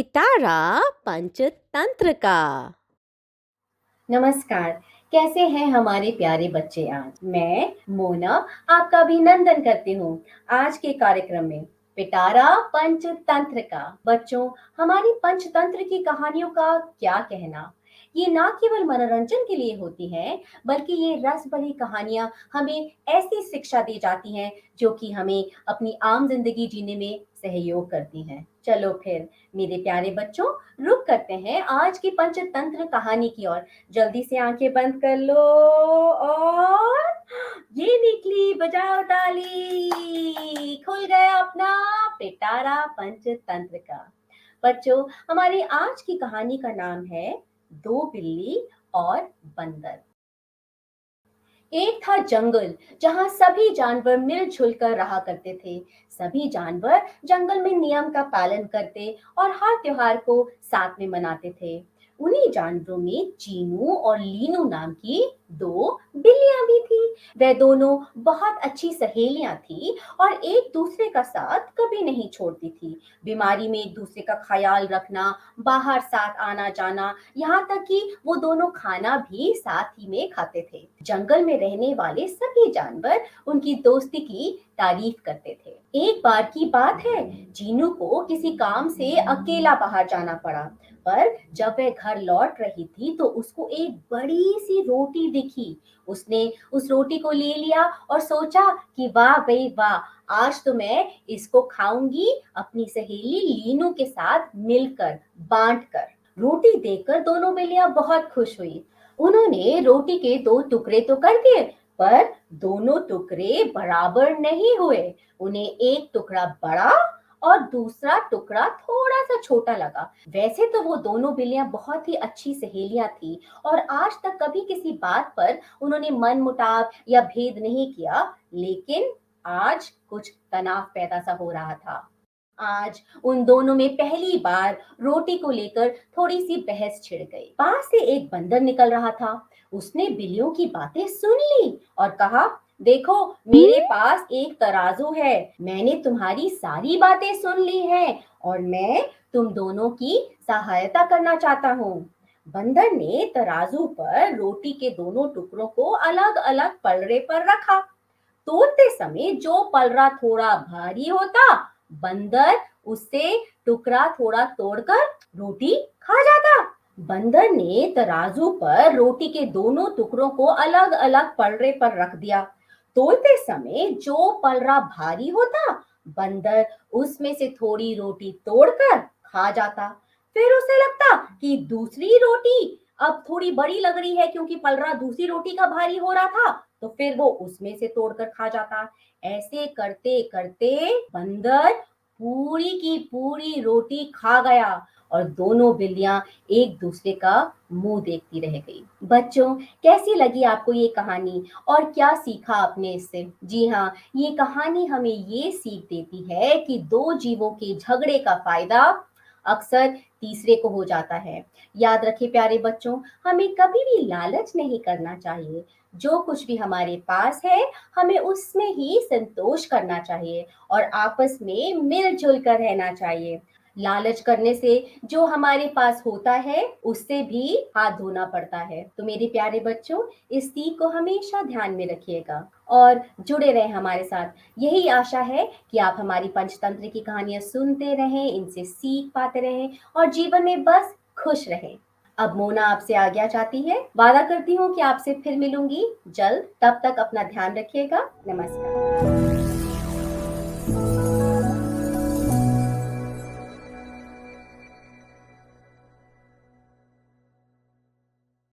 पिटारा पंचतंत्र का। नमस्कार। कैसे हैं हमारे प्यारे बच्चे? आज मैं मोना आपका अभिनंदन करती हूँ। आज के कार्यक्रम में पिटारा पंचतंत्र का। बच्चों, हमारी पंचतंत्र की कहानियों का क्या कहना? ये ना केवल मनोरंजन के लिए होती हैं, बल्कि ये रस भरी कहानियां हमें ऐसी शिक्षा दी जाती हैं जो कि हमें अपनी आम जिंदगी जीने में सहयोग करती हैं। चलो फिर मेरे प्यारे बच्चों, रुक करते हैं आज की पंचतंत्र कहानी की ओर। जल्दी से आंखें बंद कर लो और ये निकली, बजाओ ताली, खुल गया अपना पिटारा पंचतंत्र का। बच्चों, हमारी आज की कहानी का नाम है दो बिल्ली और बंदर। एक था जंगल जहां सभी जानवर मिलजुल कर रहा करते थे। सभी जानवर जंगल में नियम का पालन करते और हर त्योहार को साथ में मनाते थे। उन्हीं जानवरों में चीनू और लीनू नाम की दो बिल्लियां भी थी। वे दोनों बहुत अच्छी सहेलियां थी और एक दूसरे का साथ कभी नहीं छोड़ती थी। बीमारी में एक दूसरे का ख्याल रखना, बाहर साथ आना जाना, यहाँ तक कि वो दोनों खाना भी साथ ही में खाते थे। जंगल में रहने वाले सभी जानवर उनकी दोस्ती की तारीफ करते थे। एक बार की बात है, जीनू को किसी काम से अकेला बाहर जाना पड़ा। पर जब वह घर लौट रही थी तो उसको एक बड़ी सी रोटी दिखी। उसने उस रोटी को ले लिया और सोचा कि वाह भाई वाह, आज तो मैं इसको खाऊंगी अपनी सहेली लीनू के साथ मिलकर, बांट कर। रोटी देखकर दोनों बिल्लियां बहुत खुश हुई। उन्होंने रोटी के दो टुकड़े तो कर दिए, पर दोनों टुकड़े बराबर नहीं हुए। उन्हें एक टुकड़ा बड़ा और दूसरा टुकड़ा थोड़ा सा छोटा लगा। वैसे तो वो दोनों बिल्लियां बहुत ही अच्छी सहेलियां थी और आज तक कभी किसी बात पर उन्होंने मन मुटाव या भेद नहीं किया, लेकिन आज कुछ तनाव पैदा सा हो रहा था। आज उन दोनों में पहली बार रोटी को लेकर थोड़ी सी बहस छिड़ गई। पास से एक बंदर निकल रहा था। उसने बिल्लियों की बातें सुन ली और कहा, देखो, मेरे पास एक तराजू है। मैंने तुम्हारी सारी बातें सुन ली हैं और मैं तुम दोनों की सहायता करना चाहता हूँ। बंदर ने तराजू पर रोटी के दोनों टुकड़ों को अलग अलग पलड़े पर रखा। तोड़ते समय जो पलड़ा थोड़ा भारी होता, बंदर उससे टुकड़ा थोड़ा तोड़कर रोटी खा जाता। बंदर ने तराजू पर रोटी के दोनों टुकड़ों को अलग अलग पलड़े पर रख दिया। तोड़ते समय जो पलड़ा भारी होता, बंदर उसमें से थोड़ी रोटी तोड़कर खा जाता। फिर उसे लगता कि दूसरी रोटी अब थोड़ी बड़ी लग रही है क्योंकि पलड़ा दूसरी रोटी का भारी हो रहा था, तो फिर वो उसमें से तोड़कर खा जाता। ऐसे करते करते बंदर पूरी की पूरी रोटी खा गया और दोनों बिल्लियां एक दूसरे का मुंह देखती रह गई। बच्चों, कैसी लगी आपको ये कहानी और क्या सीखा आपने इससे? जी हाँ, ये कहानी हमें ये सीख देती है कि दो जीवों के झगड़े का फायदा अक्सर तीसरे को हो जाता है। याद रखिए प्यारे बच्चों, हमें कभी भी लालच नहीं करना चाहिए। जो कुछ भी हमारे पास है, हमें उसमें ही संतोष करना चाहिए और आपस में मिलजुल कर रहना चाहिए। लालच करने से जो हमारे पास होता है उससे भी हाथ धोना पड़ता है। तो मेरे प्यारे बच्चों, इस सीख को हमेशा ध्यान में रखिएगा और जुड़े रहें हमारे साथ। यही आशा है कि आप हमारी पंचतंत्र की कहानियां सुनते रहें, इनसे सीख पाते रहें और जीवन में बस खुश रहें। अब मोना आपसे आज्ञा चाहती है। वादा करती हूँ कि आपसे फिर मिलूंगी जल्द। तब तक अपना ध्यान रखिएगा। नमस्कार।